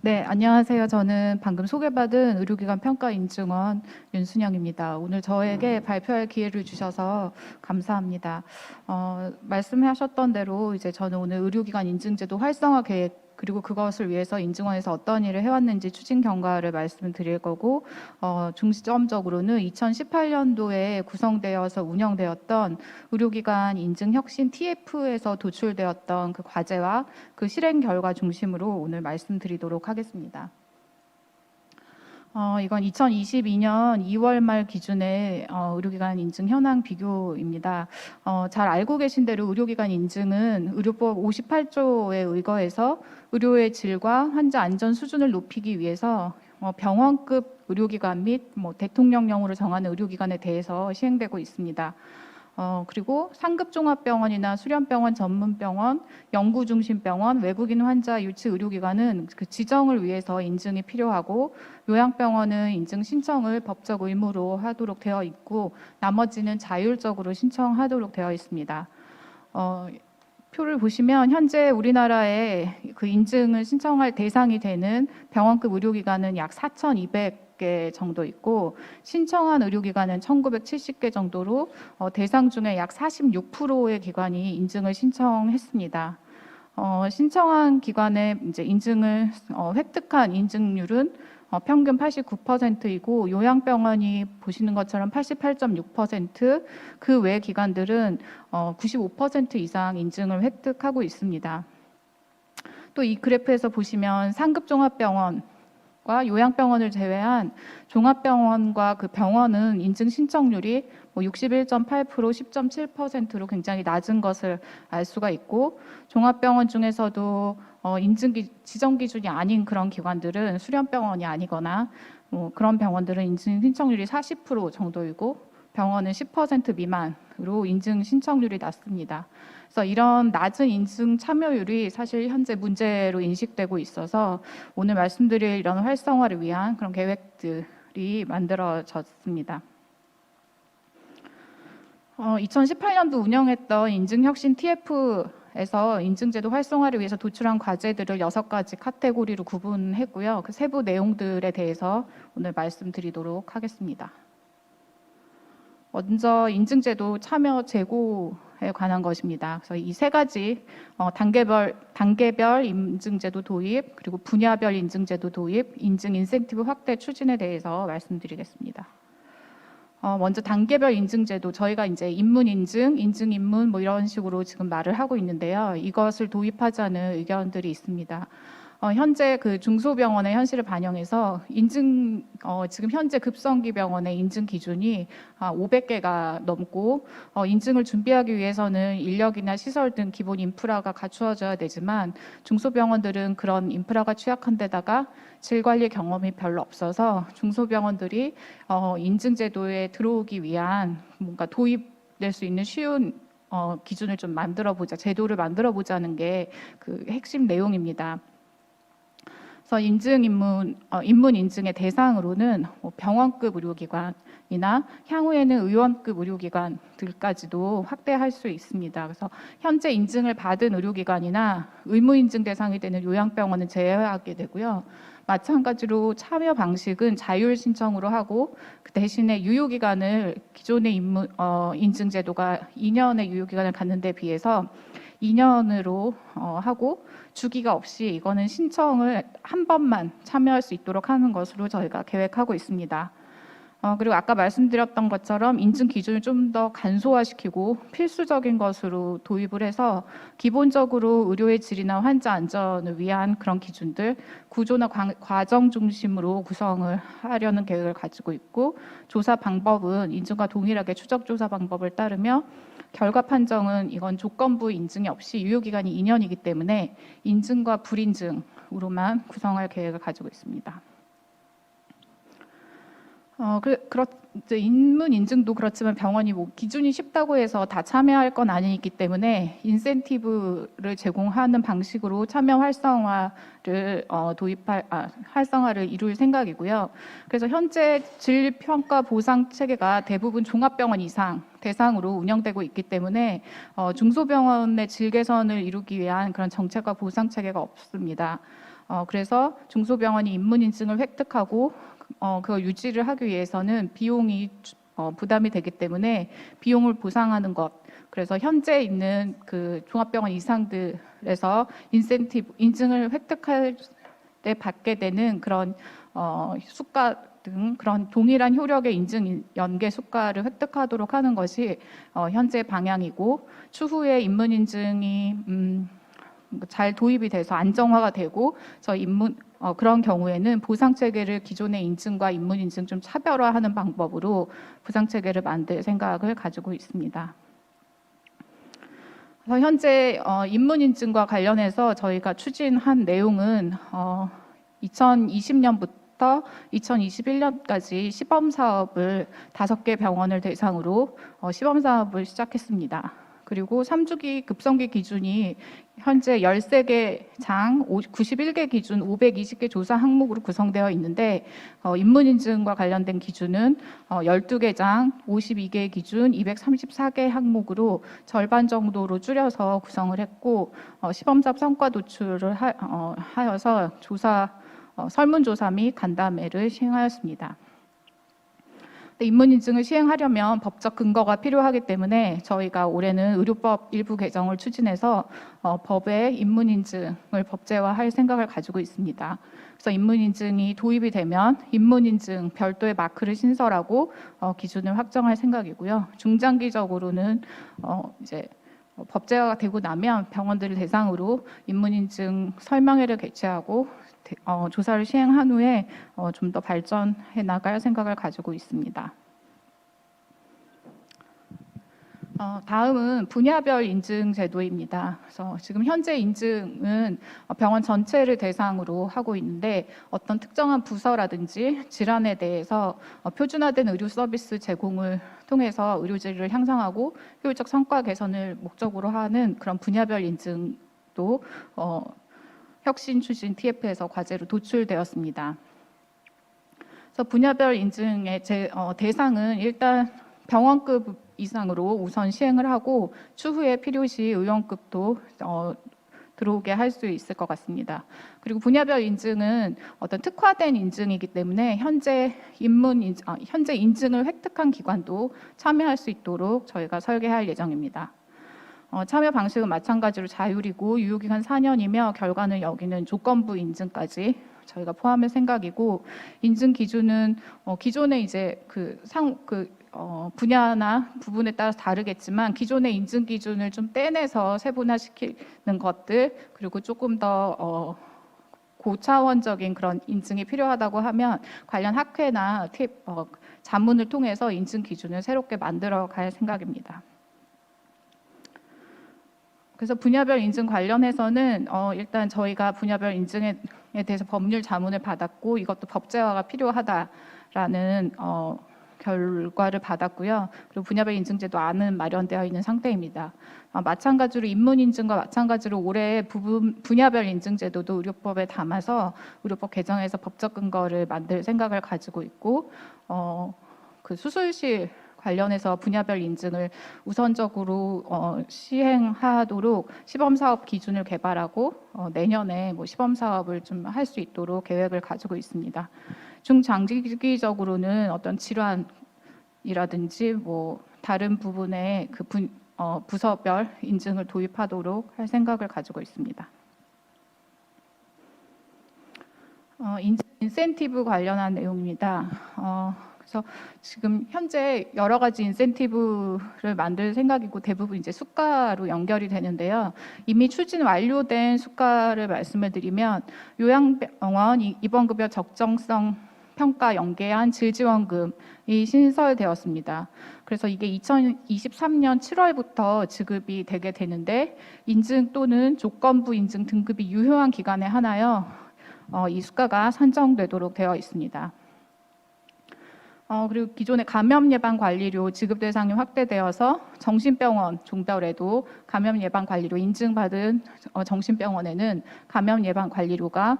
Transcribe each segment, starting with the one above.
네, 안녕하세요. 저는 방금 소개받은 의료기관 평가 인증원 윤순영입니다. 오늘 저에게 발표할 기회를 주셔서 감사합니다. 말씀하셨던 대로 이제 저는 오늘 의료기관 인증제도 활성화 계획 그리고 그것을 위해서 인증원에서 어떤 일을 해왔는지 추진 경과를 말씀드릴 거고, 중점적으로는 2018년도에 구성되어서 운영되었던 의료기관 인증혁신 TF에서 도출되었던 그 과제와 그 실행 결과 중심으로 오늘 말씀드리도록 하겠습니다. 이건 2022년 2월 말 기준의 의료기관 인증 현황 비교입니다. 잘 알고 계신 대로 의료기관 인증은 의료법 58조에 의거해서 의료의 질과 환자 안전 수준을 높이기 위해서 병원급 의료기관 및 대통령령으로 정하는 의료기관에 대해서 시행되고 있습니다. 그리고 상급 종합병원이나 수련병원, 전문병원, 연구중심병원, 외국인 환자 유치 의료기관은 그 지정을 위해서 인증이 필요하고, 요양병원은 인증 신청을 법적 의무로 하도록 되어 있고, 나머지는 자율적으로 신청하도록 되어 있습니다. 표를 보시면 현재 우리나라에 그 인증을 신청할 대상이 되는 병원급 의료기관은 약 4,200개 정도 있고, 신청한 의료기관은 1,970개 정도로 대상 중에 약 46%의 기관이 인증을 신청했습니다. 신청한 기관의 이제 인증을 획득한 인증률은 평균 89%이고, 요양병원이 보시는 것처럼 88.6%, 그 외 기관들은 95% 이상 인증을 획득하고 있습니다. 또 이 그래프에서 보시면 상급 종합병원과 요양병원을 제외한 종합병원과 그 병원은 인증 신청률이 61.8%, 10.7%로 굉장히 낮은 것을 알 수가 있고, 종합병원 중에서도 지정 기준이 아닌 그런 기관들은 수련병원이 아니거나 그런 병원들은 인증 신청률이 40% 정도이고, 병원은 10% 미만으로 인증 신청률이 낮습니다. 그래서 이런 낮은 인증 참여율이 사실 현재 문제로 인식되고 있어서 오늘 말씀드릴 이런 활성화를 위한 그런 계획들이 만들어졌습니다. 2018년도 운영했던 인증혁신 TF에서 인증제도 활성화를 위해서 도출한 과제들을 6가지 카테고리로 구분했고요. 그 세부 내용들에 대해서 오늘 말씀드리도록 하겠습니다. 먼저 인증제도 참여 재고에 관한 것입니다. 그래서 이 3가지 단계별 인증제도 도입, 그리고 분야별 인증제도 도입, 인증 인센티브 확대 추진에 대해서 말씀드리겠습니다. 먼저 단계별 인증제도, 저희가 이제 인문 인증, 인증 인문 이런 식으로 지금 말을 하고 있는데요. 이것을 도입하자는 의견들이 있습니다. 현재 그 중소병원의 현실을 반영해서 지금 현재 급성기 병원의 인증 기준이 500개가 넘고, 인증을 준비하기 위해서는 인력이나 시설 등 기본 인프라가 갖추어져야 되지만, 중소병원들은 그런 인프라가 취약한 데다가 질 관리 경험이 별로 없어서 중소병원들이 인증 제도에 들어오기 위한 뭔가 도입될 수 있는 쉬운 기준을 좀 제도를 만들어 보자는 게 그 핵심 내용입니다. 그래서 인문 인증의 대상으로는 병원급 의료기관이나 향후에는 의원급 의료기관들까지도 확대할 수 있습니다. 그래서 현재 인증을 받은 의료기관이나 의무 인증 대상이 되는 요양병원은 제외하게 되고요. 마찬가지로 참여 방식은 자율 신청으로 하고, 그 대신에 유효기간을 기존의 인증 제도가 2년의 유효기간을 갖는 데 비해서 2년으로 하고, 주기가 없이 이거는 신청을 한 번만 참여할 수 있도록 하는 것으로 저희가 계획하고 있습니다. 그리고 아까 말씀드렸던 것처럼 인증 기준을 좀 더 간소화시키고 필수적인 것으로 도입을 해서 기본적으로 의료의 질이나 환자 안전을 위한 그런 기준들, 구조나 과정 중심으로 구성을 하려는 계획을 가지고 있고, 조사 방법은 인증과 동일하게 추적 조사 방법을 따르며, 결과 판정은 이건 조건부 인증이 없이 유효기간이 2년이기 때문에 인증과 불인증으로만 구성할 계획을 가지고 있습니다. 인문 인증도 그렇지만 병원이 기준이 쉽다고 해서 다 참여할 건 아니기 때문에 인센티브를 제공하는 방식으로 참여 활성화를 이룰 생각이고요. 그래서 현재 질평가 보상 체계가 대부분 종합병원 이상 대상으로 운영되고 있기 때문에 중소병원의 질 개선을 이루기 위한 그런 정책과 보상 체계가 없습니다. 그래서 중소병원이 인문인증을 획득하고 그걸 유지를 하기 위해서는 비용이 부담이 되기 때문에 비용을 보상하는 것. 그래서 현재 있는 그 종합병원 이상들에서 인센티브 인증을 획득할 때 받게 되는 그런 수가 등 그런 동일한 효력의 인증 연계 수가를 획득하도록 하는 것이 현재 방향이고, 추후에 인문인증이 잘 도입이 돼서 안정화가 되고 그런 경우에는 보상 체계를 기존의 인증과 인문인증 좀 차별화하는 방법으로 보상 체계를 만들 생각을 가지고 있습니다. 그래서 현재 인문인증과 관련해서 저희가 추진한 내용은 2020년부터 2021년까지 시범 사업을 5개 병원을 대상으로 시범 사업을 시작했습니다. 그리고 3주기 급성기 기준이 현재 13개 장 91개 기준 520개 조사 항목으로 구성되어 있는데, 인문인증과 관련된 기준은 12개 장 52개 기준 234개 항목으로 절반 정도로 줄여서 구성을 했고, 시범사업 성과 도출을 하여서 설문조사 및 간담회를 시행하였습니다. 인문인증을 시행하려면 법적 근거가 필요하기 때문에 저희가 올해는 의료법 일부 개정을 추진해서 법에 인문인증을 법제화할 생각을 가지고 있습니다. 그래서 인문인증이 도입이 되면 인문인증 별도의 마크를 신설하고 기준을 확정할 생각이고요. 중장기적으로는 이제 법제화가 되고 나면 병원들을 대상으로 인문인증 설명회를 개최하고 조사를 시행한 후에 좀 더 발전해 나갈 생각을 가지고 있습니다. 다음은 분야별 인증 제도입니다. 그래서 지금 현재 인증은 병원 전체를 대상으로 하고 있는데, 어떤 특정한 부서라든지 질환에 대해서 표준화된 의료 서비스 제공을 통해서 의료질을 향상하고 효율적 성과 개선을 목적으로 하는 그런 분야별 인증도 혁신 추진 TF에서 과제로 도출되었습니다. 그래서 분야별 인증의 대상은 일단 병원급 이상으로 우선 시행을 하고, 추후에 필요시 의원급도 들어오게 할 수 있을 것 같습니다. 그리고 분야별 인증은 어떤 특화된 인증이기 때문에 현재 인증을 획득한 기관도 참여할 수 있도록 저희가 설계할 예정입니다. 참여 방식은 마찬가지로 자율이고 유효기간 4년이며 결과는 여기는 조건부 인증까지 저희가 포함할 생각이고, 인증 기준은 기존의 이제 분야나 부분에 따라서 다르겠지만 기존의 인증 기준을 좀 떼내서 세분화시키는 것들, 그리고 조금 더 고차원적인 그런 인증이 필요하다고 하면 관련 학회나 자문을 통해서 인증 기준을 새롭게 만들어 갈 생각입니다. 그래서 분야별 인증 관련해서는 일단 저희가 분야별 인증에 대해서 법률 자문을 받았고, 이것도 법제화가 필요하다라는 결과를 받았고요. 그리고 분야별 인증제도 안은 마련되어 있는 상태입니다. 마찬가지로 인문인증과 마찬가지로 올해 분야별 인증제도도 의료법에 담아서 의료법 개정에서 법적 근거를 만들 생각을 가지고 있고, 그 수술실 관련해서 분야별 인증을 우선적으로 시행하도록 시범사업 기준을 개발하고 내년에 시범사업을 좀 할 수 있도록 계획을 가지고 있습니다. 중장기적으로는 어떤 질환이라든지 다른 부분에 그 부서별 인증을 도입하도록 할 생각을 가지고 있습니다. 인센티브 관련한 내용입니다. 그래서 지금 현재 여러 가지 인센티브를 만들 생각이고 대부분 이제 수가로 연결이 되는데요. 이미 추진 완료된 수가를 말씀을 드리면, 요양병원 입원급여 적정성 평가 연계한 질지원금이 신설되었습니다. 그래서 이게 2023년 7월부터 지급이 되게 되는데, 인증 또는 조건부 인증 등급이 유효한 기간에 하나여 이 수가가 산정되도록 되어 있습니다. 그리고 기존의 감염 예방 관리료 지급 대상이 확대되어서 정신병원 종별에도 감염 예방 관리료 인증받은 정신병원에는 감염 예방 관리료가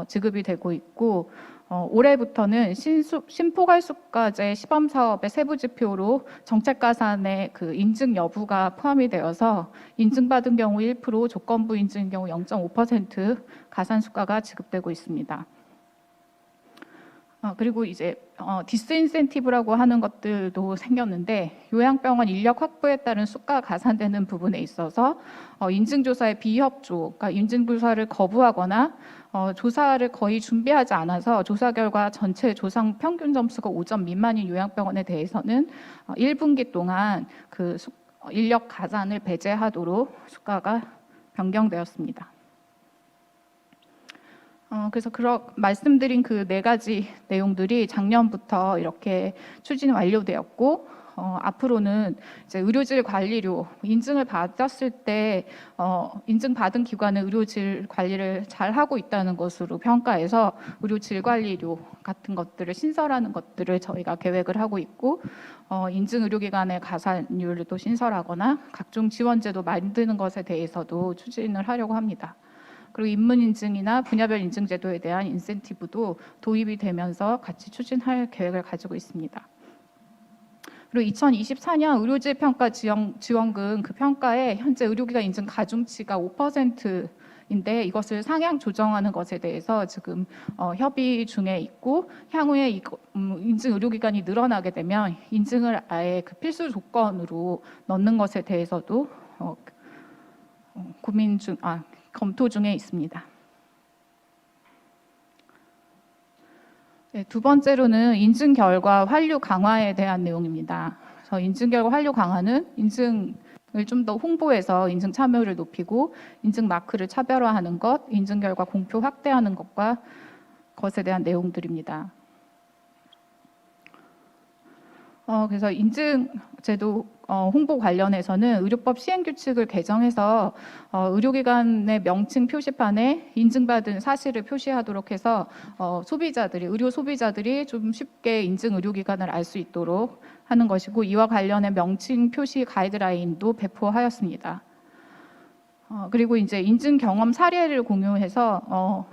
지급이 되고 있고, 올해부터는 신포괄수과제 시범 사업의 세부 지표로 정책 가산의 그 인증 여부가 포함이 되어서 인증받은 경우 1%, 조건부 인증인 경우 0.5% 가산 수가가 지급되고 있습니다. 그리고 이제 디스인센티브라고 하는 것들도 생겼는데 요양병원 인력 확보에 따른 수가 가산되는 부분에 있어서 인증조사의 비협조, 그러니까 인증조사를 거부하거나 조사를 거의 준비하지 않아서 조사 결과 전체 조상 평균 점수가 5점 미만인 요양병원에 대해서는 1분기 동안 그 인력 가산을 배제하도록 수가가 변경되었습니다. 그래서 말씀드린 그 4가지 내용들이 작년부터 이렇게 추진 완료되었고 앞으로는 이제 의료질 관리료 인증을 받았을 때 인증받은 기관은 의료질 관리를 잘 하고 있다는 것으로 평가해서 의료질 관리료 같은 것들을 신설하는 것들을 저희가 계획을 하고 있고 인증 의료기관의 가산율을 또 신설하거나 각종 지원제도 만드는 것에 대해서도 추진을 하려고 합니다. 그리고 인문인증이나 분야별 인증제도에 대한 인센티브도 도입이 되면서 같이 추진할 계획을 가지고 있습니다. 그리고 2024년 의료질 평가 지원금 그 평가에 현재 의료기관 인증 가중치가 5%인데 이것을 상향 조정하는 것에 대해서 지금 협의 중에 있고 향후에 인증 의료기관이 늘어나게 되면 인증을 아예 그 필수 조건으로 넣는 것에 대해서도 검토 중에 있습니다. 네, 두 번째로는 인증 결과 환류 강화에 대한 내용입니다. 그래서 인증 결과 환류 강화는 인증을 좀 더 홍보해서 인증 참여율을 높이고 인증 마크를 차별화하는 것, 인증 결과 공표 확대하는 것에 대한 내용들입니다. 그래서 인증제도 홍보 관련해서는 의료법 시행규칙을 개정해서 의료기관의 명칭 표시판에 인증받은 사실을 표시하도록 해서 의료 소비자들이 좀 쉽게 인증 의료기관을 알 수 있도록 하는 것이고 이와 관련해 명칭 표시 가이드라인도 배포하였습니다. 그리고 이제 인증 경험 사례를 공유해서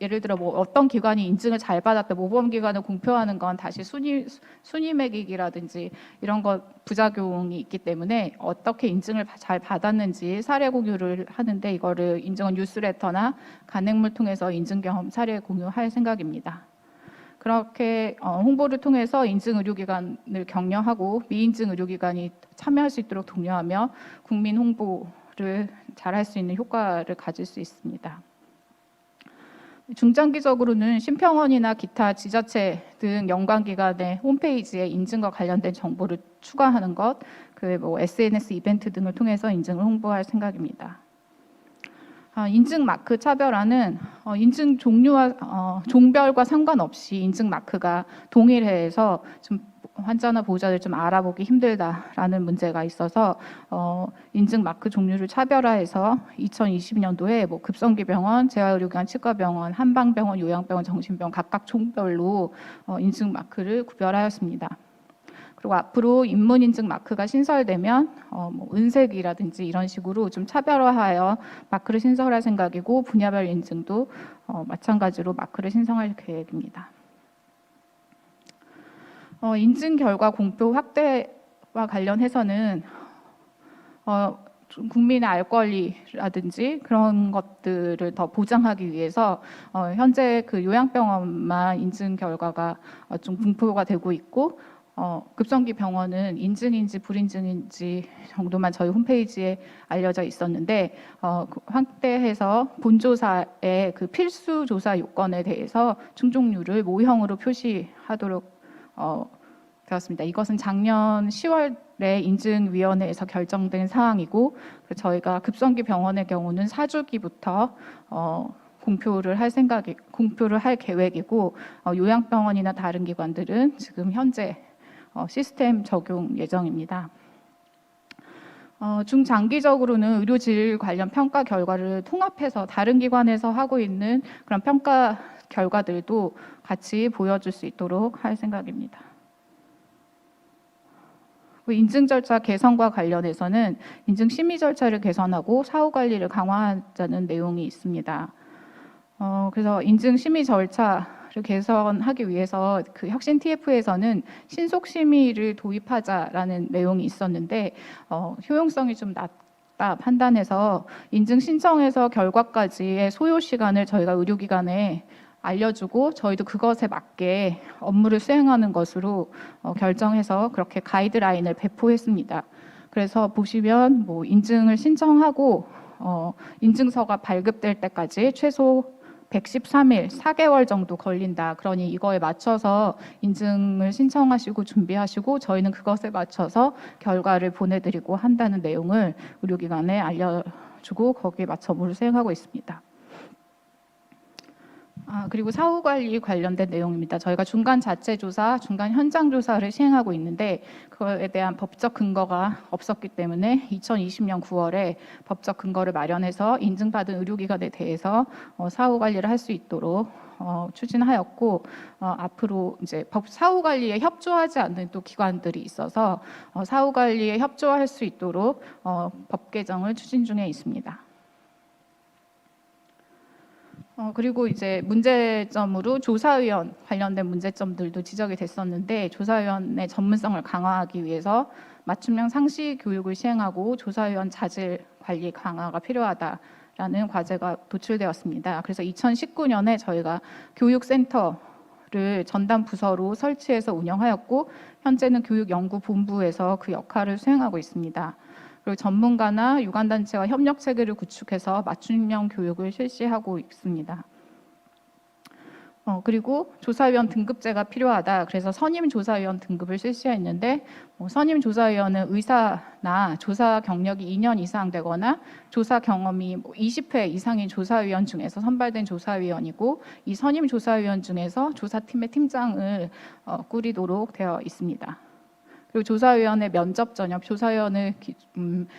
예를 들어 뭐 어떤 기관이 인증을 잘 받았다 모범기관을 공표하는 건 다시 순위 매기기라든지 이런 것 부작용이 있기 때문에 어떻게 인증을 잘 받았는지 사례 공유를 하는데 이거를 인증원 뉴스레터나 간행물 통해서 인증 경험 사례 공유할 생각입니다. 그렇게 홍보를 통해서 인증 의료기관을 격려하고 미인증 의료기관이 참여할 수 있도록 독려하며 국민 홍보를 잘할 수 있는 효과를 가질 수 있습니다. 중장기적으로는 심평원이나 기타 지자체 등 연관기관의 홈페이지에 인증과 관련된 정보를 추가하는 것, SNS 이벤트 등을 통해서 인증을 홍보할 생각입니다. 인증 마크 차별화는 인증 종류와 종별과 상관없이 인증 마크가 동일해서 좀 환자나 보호자들 좀 알아보기 힘들다라는 문제가 있어서 인증 마크 종류를 차별화해서 2020년도에 뭐 급성기 병원, 재활의료기관, 치과병원, 한방병원, 요양병원, 정신병원 각각 종별로 인증 마크를 구별하였습니다. 그리고 앞으로 인문인증 마크가 신설되면 뭐 은색이라든지 이런 식으로 좀 차별화하여 마크를 신설할 생각이고 분야별 인증도 마찬가지로 마크를 신설할 계획입니다. 인증 결과 공표 확대와 관련해서는 국민의 알 권리라든지 그런 것들을 더 보장하기 위해서 현재 그 요양병원만 인증 결과가 좀 공표가 되고 있고 급성기 병원은 인증인지 불인증인지 정도만 저희 홈페이지에 알려져 있었는데 확대해서 본조사의 그 필수 조사 요건에 대해서 충족률을 모형으로 표시하도록 되었습니다. 이것은 작년 10월에 인증위원회에서 결정된 사항이고 저희가 급성기 병원의 경우는 4주기부터 공표를 할 계획이고 요양병원이나 다른 기관들은 지금 현재 시스템 적용 예정입니다. 중장기적으로는 의료질 관련 평가 결과를 통합해서 다른 기관에서 하고 있는 그런 평가 결과들도 같이 보여줄 수 있도록 할 생각입니다. 인증 절차 개선과 관련해서는 인증 심의 절차를 개선하고 사후 관리를 강화하자는 내용이 있습니다. 그래서 인증 심의 절차를 개선하기 위해서 그 혁신 TF에서는 신속 심의를 도입하자라는 내용이 있었는데 효용성이 좀 낮다 판단해서 인증 신청에서 결과까지의 소요 시간을 저희가 의료기관에 알려주고 저희도 그것에 맞게 업무를 수행하는 것으로 결정해서 그렇게 가이드라인을 배포했습니다. 그래서 보시면 뭐 인증을 신청하고 인증서가 발급될 때까지 최소 113일, 4개월 정도 걸린다. 그러니 이거에 맞춰서 인증을 신청하시고 준비하시고 저희는 그것에 맞춰서 결과를 보내드리고 한다는 내용을 의료기관에 알려주고 거기에 맞춰 업무를 수행하고 있습니다. 그리고 사후관리 관련된 내용입니다. 저희가 중간 자체조사, 중간 현장조사를 시행하고 있는데 그거에 대한 법적 근거가 없었기 때문에 2020년 9월에 법적 근거를 마련해서 인증받은 의료기관에 대해서 사후관리를 할 수 있도록 추진하였고 앞으로 이제 법 사후관리에 협조하지 않는 또 기관들이 있어서 사후관리에 협조할 수 있도록 법 개정을 추진 중에 있습니다. 그리고 이제 문제점으로 조사위원 관련된 문제점들도 지적이 됐었는데 조사위원의 전문성을 강화하기 위해서 맞춤형 상시 교육을 시행하고 조사위원 자질 관리 강화가 필요하다라는 과제가 도출되었습니다. 그래서 2019년에 저희가 교육센터를 전담 부서로 설치해서 운영하였고 현재는 교육연구본부에서 그 역할을 수행하고 있습니다. 그리고 전문가나 유관단체와 협력 체계를 구축해서 맞춤형 교육을 실시하고 있습니다. 그리고 조사위원 등급제가 필요하다. 그래서 선임 조사위원 등급을 실시했는데 선임 조사위원은 의사나 조사 경력이 2년 이상 되거나 조사 경험이 20회 이상인 조사위원 중에서 선발된 조사위원이고 이 선임 조사위원 중에서 조사팀의 팀장을 꾸리도록 되어 있습니다. 그리고 조사위원회 면접 전형, 조사위원을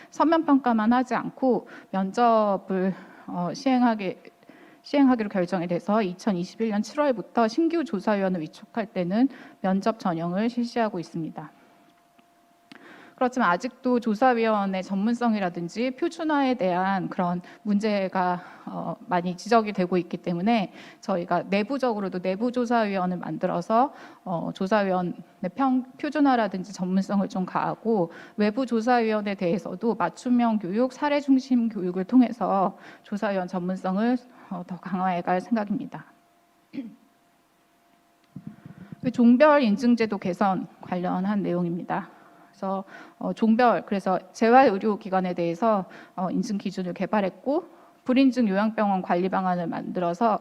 서면 평가만 하지 않고 면접을 시행하기로 결정이 돼서 2021년 7월부터 신규 조사위원을 위촉할 때는 면접 전형을 실시하고 있습니다. 그렇지만 아직도 조사위원의 전문성이라든지 표준화에 대한 그런 문제가 많이 지적이 되고 있기 때문에 저희가 내부적으로도 내부 조사위원을 만들어서 조사위원의 표준화라든지 전문성을 좀 가하고 외부 조사위원에 대해서도 맞춤형 교육, 사례 중심 교육을 통해서 조사위원 전문성을 더 강화해 갈 생각입니다. 종별 인증제도 개선 관련한 내용입니다. 그래서 그래서 재활의료기관에 대해서 인증 기준을 개발했고 불인증 요양병원 관리 방안을 만들어서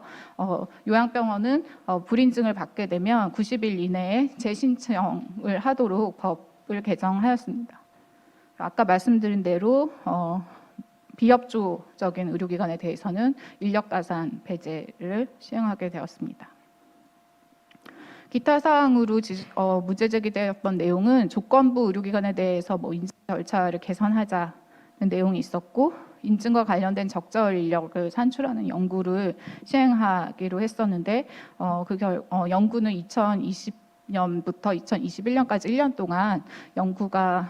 요양병원은 불인증을 받게 되면 90일 이내에 재신청을 하도록 법을 개정하였습니다. 아까 말씀드린 대로 비협조적인 의료기관에 대해서는 인력가산 배제를 시행하게 되었습니다. 기타 사항으로 문제 제기되었던 내용은 조건부 의료기관에 대해서 인증 절차를 개선하자는 내용이 있었고 인증과 관련된 적절 인력을 산출하는 연구를 시행하기로 했었는데 연구는 2020년부터 2021년까지 1년 동안 연구가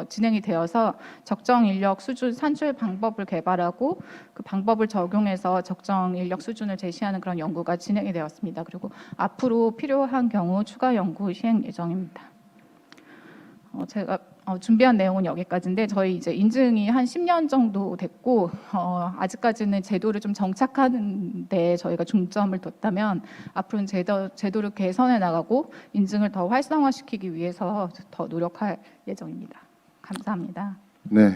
진행이 되어서 적정 인력 수준 산출 방법을 개발하고 그 방법을 적용해서 적정 인력 수준을 제시하는 그런 연구가 진행이 되었습니다. 그리고 앞으로 필요한 경우 추가 연구 시행 예정입니다. 제가 준비한 내용은 여기까지인데 저희 이제 인증이 한 10년 정도 됐고 아직까지는 제도를 좀 정착하는 데 저희가 중점을 뒀다면 앞으로는 제도를 개선해 나가고 인증을 더 활성화시키기 위해서 더 노력할 예정입니다. 감사합니다. 네.